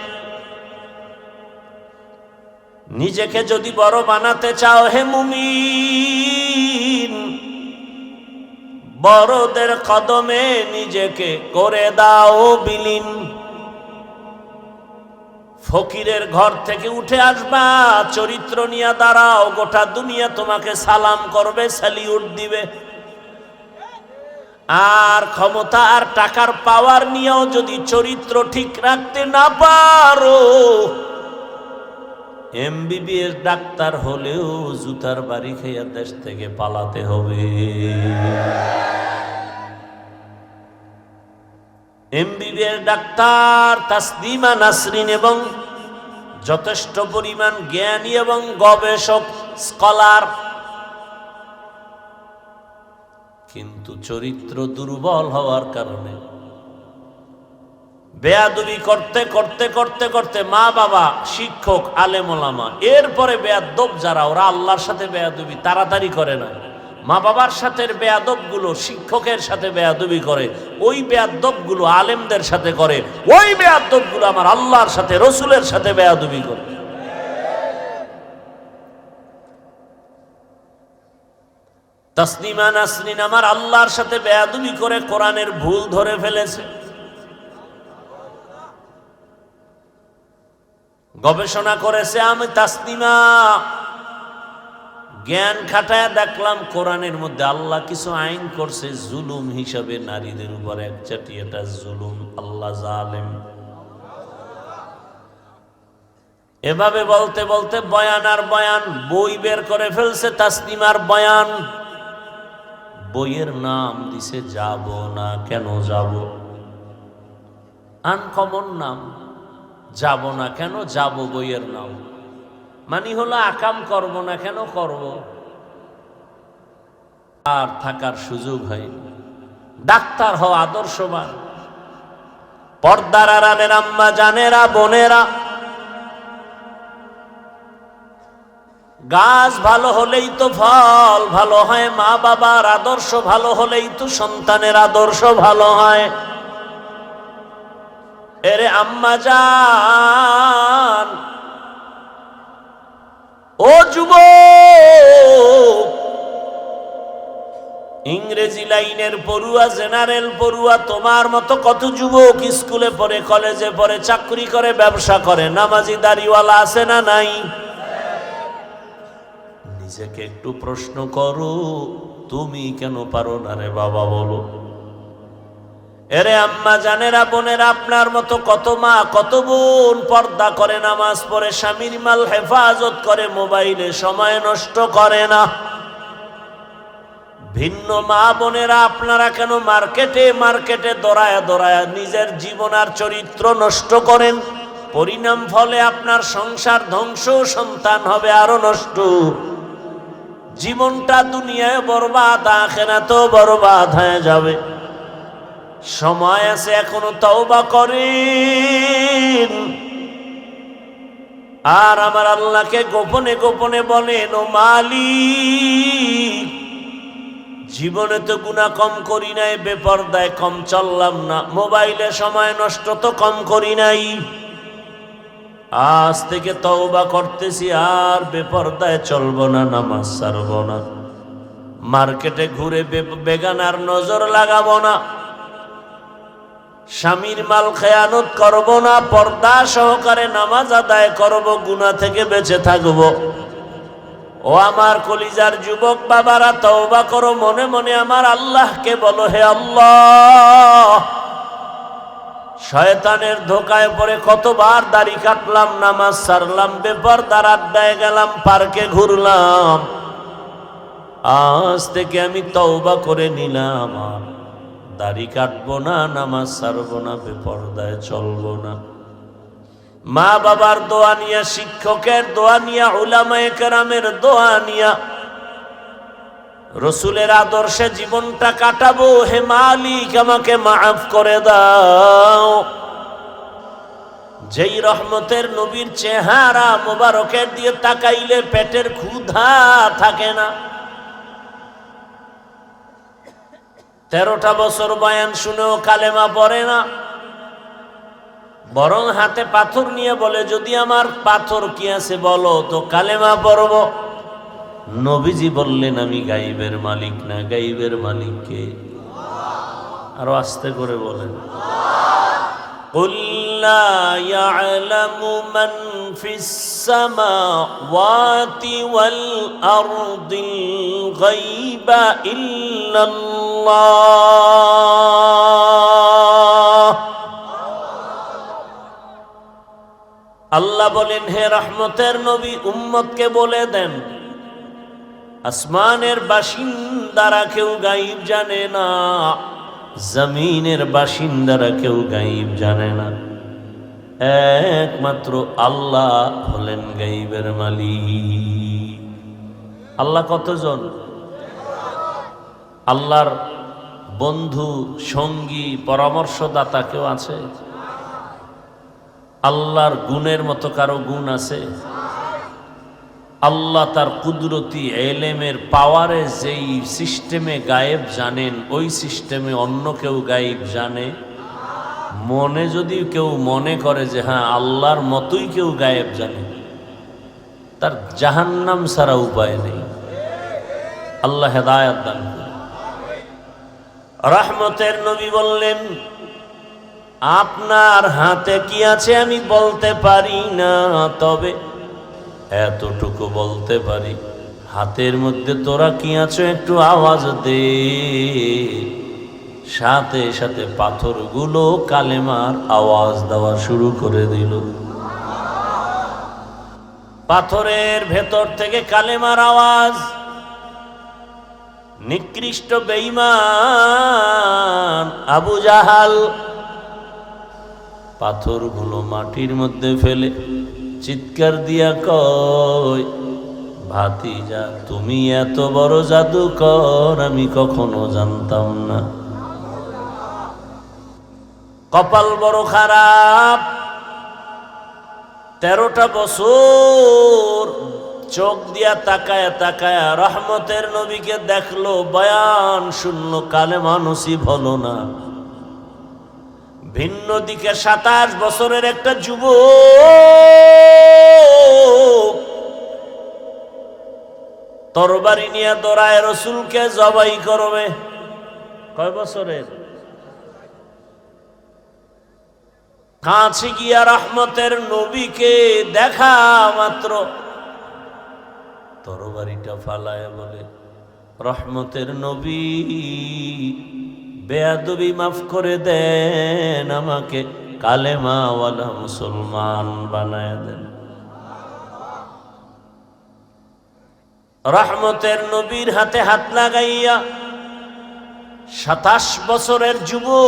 নিজেকে যদি বড় বানাতে চাও হে মুমিন, বড়দের কদমে নিজেকে করে দাও বিলীন। ফকিরের ঘর থেকে উঠে আসবা, চরিত্র নিয়ে দাঁড়াও, গোটা দুনিয়া তোমাকে সালাম করবে, স্যালিউট দিবে। আর ক্ষমতা আর টাকার পাওয়ার নিয়েও যদি চরিত্র ঠিক রাখতে না পারো, এমবিবিএস ডাক্তার হলেও জুতার বাড়ি খেয়ে দেশ থেকে পালাতে হবে। এমবিবিএস ডাক্তার তাসলিমা নাসরিন এবং যথেষ্ট পরিমাণ জ্ঞানী এবং গবেষক স্কলার, কিন্তু চরিত্র দুর্বল হওয়ার কারণে বেয়াদবি করতে করতে করতে করতে মা বাবা, শিক্ষক, আলেম ওলামা, এরপরে বেয়াদব যারা, ওরা আল্লাহর সাথে বেয়াদবি তাড়াতাড়ি করে না। মা বাবার সাথে বেয়াদব গুলো শিক্ষকের সাথে বেয়াদবি করে, ওই বেয়াদব গুলো আলেমদের সাথে করে, ওই বেয়াদব গুলো আমার আল্লাহর সাথে রসুলের সাথে বেয়াদবি করে। তাসলিমা নাসরিন আমার আল্লাহর সাথে বেয়াদবি করে কোরআনের ভুল ধরে ফেলেছে। গবেষণা করেছে। আমি তাসলিমা জ্ঞান খাটায় দেখলাম কোরআনের মধ্যে আল্লাহ কিছু আইন করছে জুলুম হিসাবে, নারীদের উপর একচাটি, এটা জুলুম, আল্লাহ জালেম। এভাবে বলতে বলতে বয়ান আর বয়ান, বই বের করে ফেলছে তাসলিমার বয়ান। বইয়ের নাম দিছে যাব না কেন যাব। আনকমন নাম, যাব না কেন যাব, বইয়ের নাম মানে হলো আকাম করব না কেন করব। আর থাকার সুযোগ হয়নি। ডাক্তার হও আদর্শবান, পর্দার আড়ালের আম্মা জানেরা, বোনেরা, গাছ ভালো হলেই তো ফল ভালো হয়, মা বাবার আদর্শ ভালো হলেই তো সন্তানের আদর্শ ভালো হয়। এরে আম্মা জান, ও যুবক, ইংরেজি লাইনের পড়ুয়া, জেনারেল পড়ুয়া, তোমার মতো কত যুবক স্কুলে পড়ে, কলেজে পড়ে, চাকরি করে, ব্যবসা করে, নামাজি দাড়িওয়ালা আছে না নাই? নিজেকে একটু প্রশ্ন করো, তুমি কেন পারো না রে বাবা, বলো। এরে আম্মা জানেরা, বোনেরা, আপনার মতো কত মা কত বোন পর্দা করে, নামাজ পড়ে, স্বামীর মাল হেফাজত করে, মোবাইলে সময় নষ্ট করে না। ভিন্ন মা বোনেরা আপনারা কেন মার্কেটে মার্কেটে দৌড়ায়া দৌড়ায়া নিজের জীবন আর চরিত্র নষ্ট করেন? পরিণাম ফলে আপনার সংসার ধ্বংস, সন্তান হবে আরো নষ্ট, জীবনটা দুনিয়ায় বরবাদ, আখিরাতেও বরবাদ হয়ে যাবে। সময় আছে এখনো, তওবা করেন। আর আমার আল্লাহকে গোপনে গোপনে বলেন, ও মালিক, জীবনে তো গুনাহ কম করি নাই, বেপরদায় কম চললাম না, মোবাইলে সময় নষ্ট তো কম করি নাই, আজ থেকে তওবা করতেছি, আর বেপরদায় চলবো না, নামাজ ছাড়বো না, মার্কেটে ঘুরে বেগানার নজর লাগাবো না, স্বামীর মাল খেয়ানত করব না, পর্দা সহকারে নামাজ আদায় করব, গুনাহ থেকে বেঁচে থাকব। ও আমার কলিজার যুবক বাবারা, তওবা করো, মনে মনে আমার আল্লাহকে বলো, হে আল্লাহ, শয়তানের ধোকায় পড়ে কতবার দাড়ি কাটলাম, নামাজ ছাড়লাম, বেপরদার আড্ডায় গেলাম, পার্কে ঘুরলাম, আজ থেকে আমি তওবা করে নিলাম, দাড়ি কাটবো না, নামাজ ছাড়বো না, বেপরদায় চলবো না। মা বাবার দোয়া নিয়া, শিক্ষকের দোয়া নিয়া, উলামায়ে কেরামের দোয়া নিয়া, রসুলের আদর্শে জীবনটা কাটাবো। হে মালিক, আমাকে মাফ করে দাও। যেই রহমতের নবীর চেহারা মোবারকের দিয়ে তাকাইলে পেটের ক্ষুধা থাকে না, 13টা বছর বয়ান শুনেও কালেমা পড়ে না, বরং হাতে পাথর নিয়ে বলে যদি আমার পাথর কি আছে বলো তো কালেমা পড়ব। নবীজি বললেন আমি গাইবের মালিক না, গাইবের মালিক কে? আরো আস্তে করে বলেন, কুল লা ইয়ালামু মান ফিস সামাওয়াতি ওয়াল আরদিল গায়বা ইল্লাল্লাহ। আল্লাহ বলেন, হে রহমতের নবী, উম্মতকে বলে দেন আসমানের বাসিন্দারা কেউ গায়ব জানে না, জমিনের বাসিন্দারা কেউ গায়ব জানে না, একমাত্র আল্লাহ হলেন গায়বের মালিক। আল্লাহ কতজন? আল্লাহর বন্ধু, সঙ্গী, পরামর্শদাতা কেউ আছে? আল্লাহর গুণের মতো কারো গুণ আছে? আল্লাহ তার কুদরতি এলেমের পাওয়ারে যেই সিস্টেমে গায়েব জানেন, ওই সিস্টেমে অন্য কেউ গায়েব জানে? মনে যদি কেউ মনে করে যে হ্যাঁ আল্লাহর মতোই কেউ গায়েব জানে, তার জাহান্নাম ছাড়া উপায় নেই। আল্লাহ হেদায়েত দান করেন। রহমতের নবী বললেন, আপনার হাতে কি আছে আমি বলতে পারি না, তবে এতটুকু বলতে পারি, হাতের মধ্যে তোরা কি আছো একটু আওয়াজ দে। সাথে সাথে পাথরগুলো কালেমার আওয়াজ দেওয়া শুরু করে দিল। পাথরের ভেতর থেকে কালেমার আওয়াজ। নিকৃষ্ট বেঈমান আবু জাহাল পাথরগুলো মাটির মধ্যে ফেলে চিৎকার দিয়া কয়, ভাতিজা তুমি এত বড় জাদুকর আমি কখনো জানতাম না। কপাল বড় খারাপ, 13টা বছর চোখ দিয়া তাকায় তাকায় রহমতের নবীকে দেখলো, বয়ান শুনলো, কালেমা নসিব হলো না। ভিন্ন দিকে 27 বছরের একটা যুবক তরবারি নিয়ে দৌড়ায় রসুলকে জবাই করবে। কয় বছরের? কাছে গিয়া রহমতের নবীকে দেখা মাত্র তরবারিটা ফালায় বলে, রহমতের নবী বেয়াদবি মাফ করে দেন, আমাকে কালেমাওয়ালা মুসলমান বানায় দেন। রহমতের নবীর হাতে হাত লাগাইয়া 27 বছরের যুবক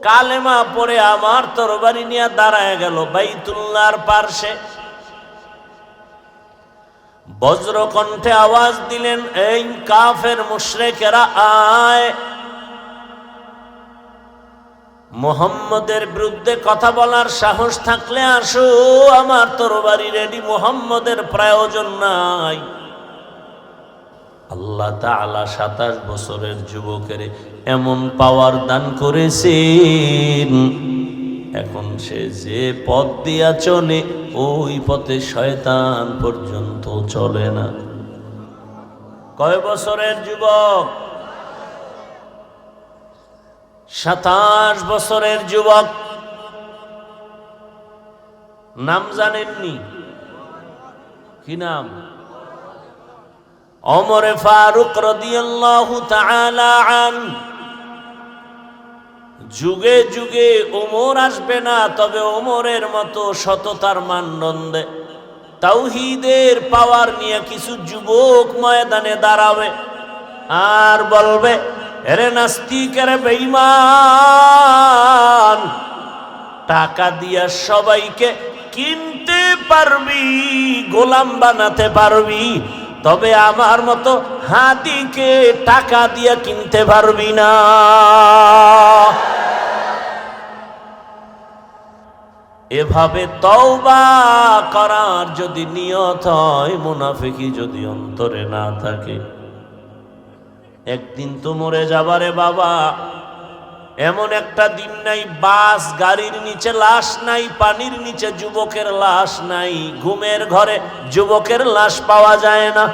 কালেমা পড়ে আমার তরবারি নিয়ে দাঁড়ায় গেল বাইতুল্লাহর পার্শ্বে। বজ্র কণ্ঠে আওয়াজ দিলেন, এই কাফের মুশরিকেরা আয়, মুহাম্মদের বিরুদ্ধে কথা বলার সাহস থাকলে আসো, আমার তরবারি রেডি, মুহাম্মদের প্রয়োজন নাই। আল্লাহ তাআলা 27 বছরের যুবকের এমন পাওয়ার দান করেছেন, এখন সে যে পথ দিয়া চলে ওই পথে শয়তান পর্যন্ত চলে না। কয় বছরের যুবক? 27 বছরের যুবক। নাম জানেননি? কি নাম? ওমর ফারুক রাদিয়াল্লাহু তাআলা আনহু। যুগে যুগে ওমর আসবে না, তবে ওমরের মতো সততার মানদণ্ডে তাওহীদের পাওয়ার নিয়ে কিছু যুবক ময়দানে দাঁড়াবে আর বলবে, এরে নাস্তিক, এরে বেঈমান, টাকা দিয়া সবাইকে কিনতে পারবি, গোলাম বানাতে পারবি, তবে আমার মতো হাদিকে টাকা দিয়া কিনতে পারবি না। এভাবে তওবা করার যদি নিয়ত হয়, মুনাফিকি যদি অন্তরে না থাকে, একদিন তো মরে যাবারে বাবা। এমন একটা দিন নাই বাস গাড়ির নিচে লাশ নাই, পানির নিচে যুবকের লাশ নাই, ঘুমের ঘরে যুবকের লাশ পাওয়া যায় না।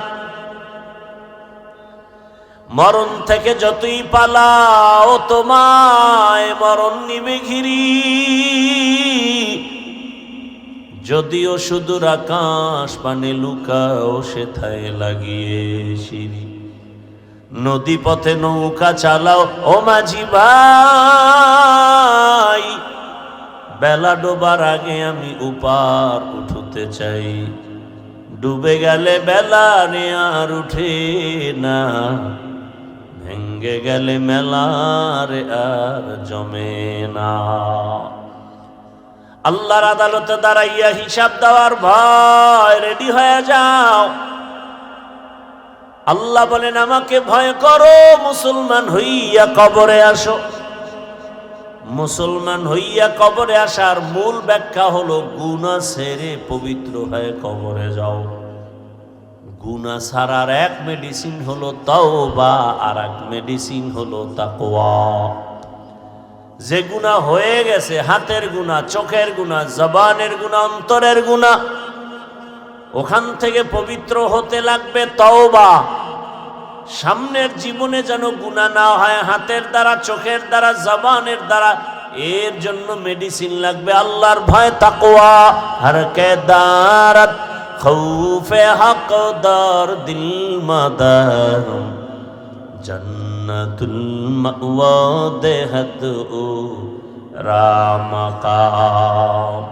মরণ থেকে যতই পালাও তোমায় মরণ নিবে ঘিরি, যদিও সুদূর আকাশ পানে লুকাও সেথায় লাগিয়ে সিঁড়ি। নদী পথে নৌকা চালাও ও মাঝি ভাই, বেলা ডোবার আগে আমি উপার উঠতে চাই। ডুবে গেলে বেলা রে আর উঠে না, ভেঙ্গে গেলে মেলা রে আর জমে না। আল্লাহর আদালতে দাঁড়াইয়া হিসাব দেওয়ার ভয়, রেডি হয়ে যাও। আল্লাহ বলেন আমাকে ভয় করো, মুসলমান হইয়া কবরে আসো। মুসলমান হইয়া কবরে আসার মূল ব্যাখ্যা হলো গুনাহ ছেড়ে পবিত্র হয়ে কবরে যাও। গুনাহ ছাড়ার এক মেডিসিন হলো তওবা, আর এক মেডিসিন হলো তাকওয়া। যে গুনাহ হয়ে গেছে, হাতের গুনাহ, চোখের গুনাহ, জবানের গুনাহ, অন্তরের গুনাহ, ওখান থেকে পবিত্র হতে লাগবে তওবা। সামনের জীবনে যেন গুনাহ না হয় হাতের দ্বারা, চোখের দ্বারা, জবানের দ্বারা। এর জন্য মেডিসিন লাগবে আল্লাহর ভয়, তাকওয়া। হর কে দারত খৌফে হক দার দিল মাদার, জান্নাতুল মাওয়া দেহত ও রামাকাম।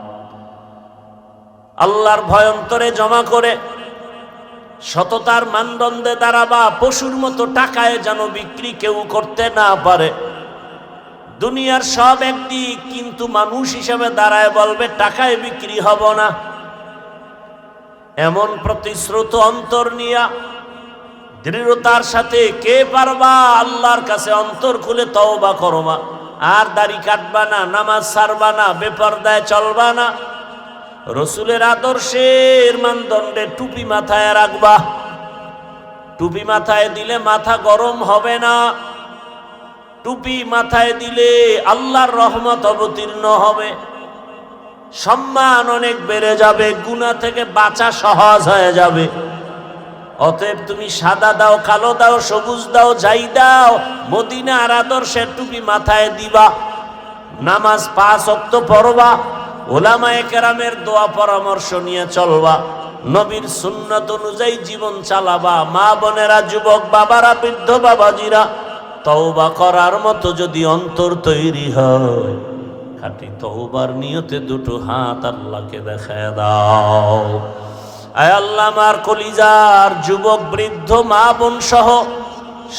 আল্লাহর ভয় অন্তরে জমা করে সততার মানদণ্ডে দাঁড়াবা। পশুর মতো টাকায় যেন বিক্রি কেউ করতে না পারে। দুনিয়ার সব একদিক, কিন্তু মানুষ হিসাবে দাঁড়ায় বলবে টাকায় বিক্রি হব না। এমন প্রতিশ্রুত অন্তর নিয়া দৃঢ়তার সাথে কে পারবা আল্লাহর কাছে অন্তর খুলে তওবা করবা। আর দাড়ি কাটবা না, নামাজ ছাড়বা না, বেপরদায় চলবা না, রসুলের আদর্শের মানদণ্ডে টুপি মাথায় রাখবা। টুপি মাথায় দিলে মাথা গরম হবে না। টুপি মাথায় দিলে আল্লাহর রহমত অবতীর্ণ হবে, সম্মান অনেক বেড়ে যাবে, গুনাহ থেকে বাঁচা সহজ হয়ে যাবে। অতএব তুমি সাদা দাও, কালো দাও, সবুজ দাও, যাই দাও, মদিনার আদর্শের টুপি মাথায় দিবা। নামাজ 5 ওয়াক্ত পড়বা, ওলামায়ে কেরামের দোয়া পরামর্শ নিয়ে চলবা, নবীর সুন্নাত অনুযায়ী জীবন চালাবা। মা বোনেরা, যুবক বাবারা, বৃদ্ধ বাবাজিরা, তওবা করার মতো যদি অন্তর তৈরি হয়, খাঁটি তওবার নিয়তে দুটো হাত আল্লাহকে দেখায় দাও। আয় আল্লাহ, আমার কলিজার যুবক বৃদ্ধ মা বোন সহ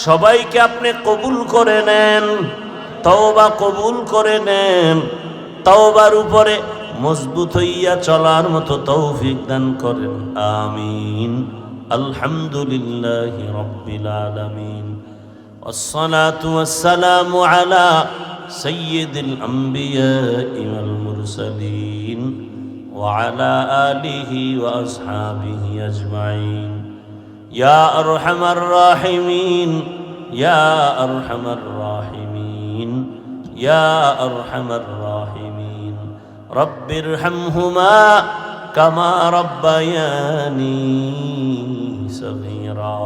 সবাইকে আপনি কবুল করে নেন, তওবা কবুল করে নেন। তওবার উপরে মজবুত হইয়া চলার মতো তৌফিক দান করেন, আমিন। আলহামদুলিল্লাহি রাব্বিল আলামিন, والصلاة والسلام على سيد الأنبياء والمرسلين وعلى آله وأصحابه أجمعين. يا أرحم الراحمين، يا أرحم الراحمين، يا أرحم الراحمين. رب ارحمهما كما ربياني صغيرا.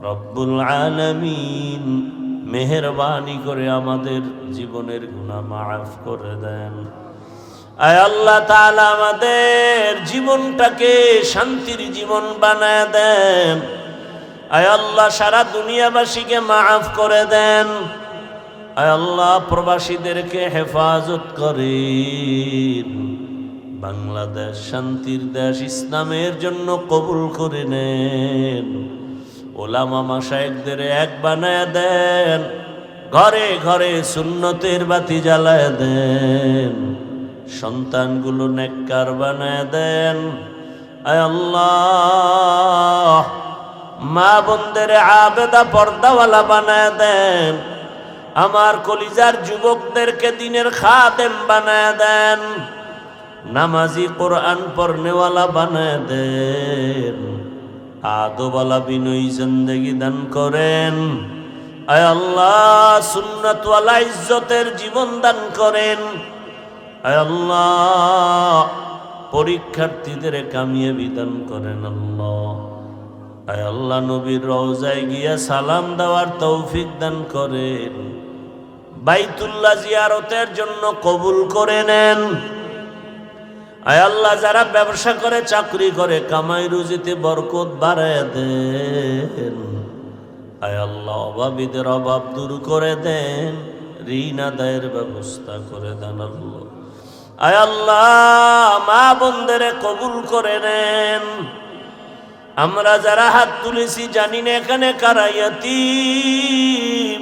রব্বুল আলামিন মেহেরবানি করে আমাদের জীবনের গুনাহ মাফ করে দেন। আয় আল্লাহ তাআলা আমাদের জীবনটাকে শান্তির জীবন বানায় দেন। আয় আল্লাহ সারা দুনিয়াবাসীকে মাফ করে দেন। আয় আল্লাহ প্রবাসীদেরকে হেফাজত করেন। বাংলাদেশ শান্তির দেশ, ইসলামের জন্য কবুল করে নেন। ওলামা মাশায়েখদের এক বানায় দেন, ঘরে ঘরে সুন্নতের বাতি জ্বালায় দেন, সন্তানগুলো নেককার বানায় দেন। আয় আল্লাহ মা বোনদের আবেদা পর্দাওয়ালা বানায় দেন। আমার কলিজার যুবকদেরকে দিনের খাদেম বানায় দেন, নামাজি কোরআন পড়নেওয়ালা বানায় দেন। আদবওয়ালা বিনয়ী জিন্দেগি দান করেন। আয় আল্লাহ সুন্নাতওয়ালা ইজ্জতের জীবন দান করেন। আয় আল্লাহ পরীক্ষার্থীদের কামিয়াবি দান করেন আল্লাহ। আয় আল্লাহ নবীর রওজায় গিয়া সালাম দেওয়ার তৌফিক দান করেন। বাইতুল্লাহ জিয়ারতের জন্য কবুল করে নেন। আয় আল্লাহ যারা ব্যবসা করে চাকরি করে কামাই রুজিতে বরকত বাড়ায় দেন। আয় আল্লাহ অভাবীদের অভাব দূর করে দেন, ঋণ আদায়ের ব্যবস্থা করে দেন আল্লাহ। আয় আল্লাহ মা বোনদের কবুল করে নেন। আমরা যারা হাত তুলেছি জানি না এখানে কারা ইয়াতীম,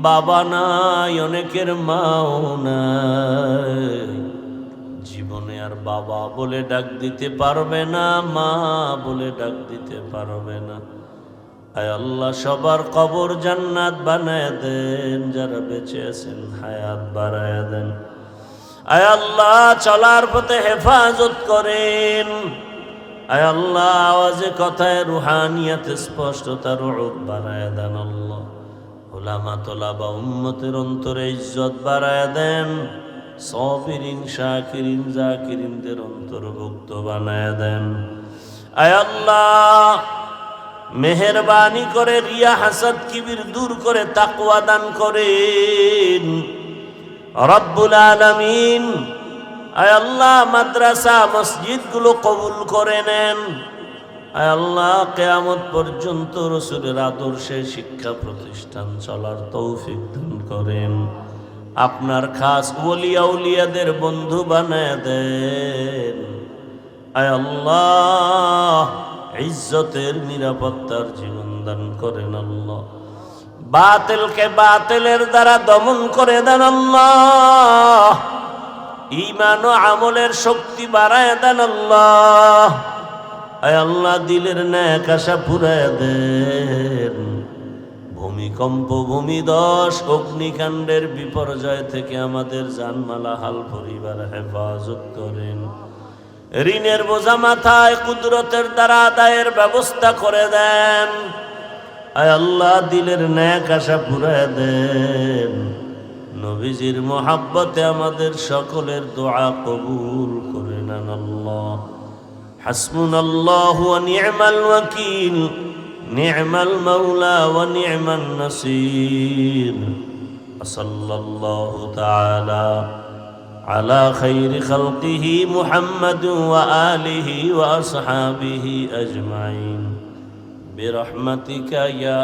বাবা নাই, অনেকের মাও নাই, জীবনে আর বাবা বলে ডাক দিতে পারবে না, মা বলে ডাক দিতে পারবে না। আয় আল্লাহ সবার কবর জান্নাত বানায় দেন, যারা বেঁচে আছেন হায়াত বাড়ায় দেন। আয় আল্লাহ চলার পথে হেফাজত করেন। আয় আল্লাহ আওয়াজে কথায় রুহানিয়াতে স্পষ্টতার রূপ বাড়ায় দেন আল্লাহ। উলামা তোলাবা উম্মতের অন্তরে ইজ্জত বাড়ায় দেন। সাবিরিন শাকিরিন জাকিরিনদের অন্তর্ভুক্ত বানায় দেন। আয় আল্লাহ মেহেরবানি করে রিয়া হাসাদ কিবির দূর করে তাকওয়া দান করেন রব্বুল আলামিন। আয় আল্লাহ মাদ্রাসা মসজিদগুলো কবুল করে নেন। আয় আল্লাহ কিয়ামত পর্যন্ত রাসূলের আদর্শে শিক্ষা প্রতিষ্ঠান চলার তৌফিক দান করেন। আপনার খাস ওলি আউলিয়াদের বন্ধু বানায় দেন। আয় আল্লাহ ইজ্জতের নিরাপত্তার জীবন দান করেন আল্লাহ। বাতিলকে বাতিলের দ্বারা দমন করে দেন আল্লাহ। ঈমান ও আমলের শক্তি বাড়ায় দেন আল্লাহ। আয় আল্লাহ দিলের নেক আশা পুরায় দেন। ভূমিকম্প ভূমিধস অগ্নিকাণ্ডের বিপর্যয় থেকে আমাদের জানমালা হাল পরিবার হেফাজত করেন। ঋণের বোঝা মাথায় কুদরতের দ্বারা আদায়ের ব্যবস্থা করে দেন। আয় আল্লাহ দিলের নেক আশা পুরায় দেন। নবীজির মোহাব্বতে আমাদের সকলের দোয়া কবুল করে নেন আল্লাহ। হাসবুনাল্লাহু ওয়া নি'মাল ওয়াকিল, নি'মাল মাওলা ওয়া নি'মান নাসির। সাল্লাল্লাহু তাআলা আলা খাইরি খালকিহি মুহাম্মাদ ওয়া আলিহি ওয়া আসহাবিহি আজমাইন বিরহমাতিকা ইয়া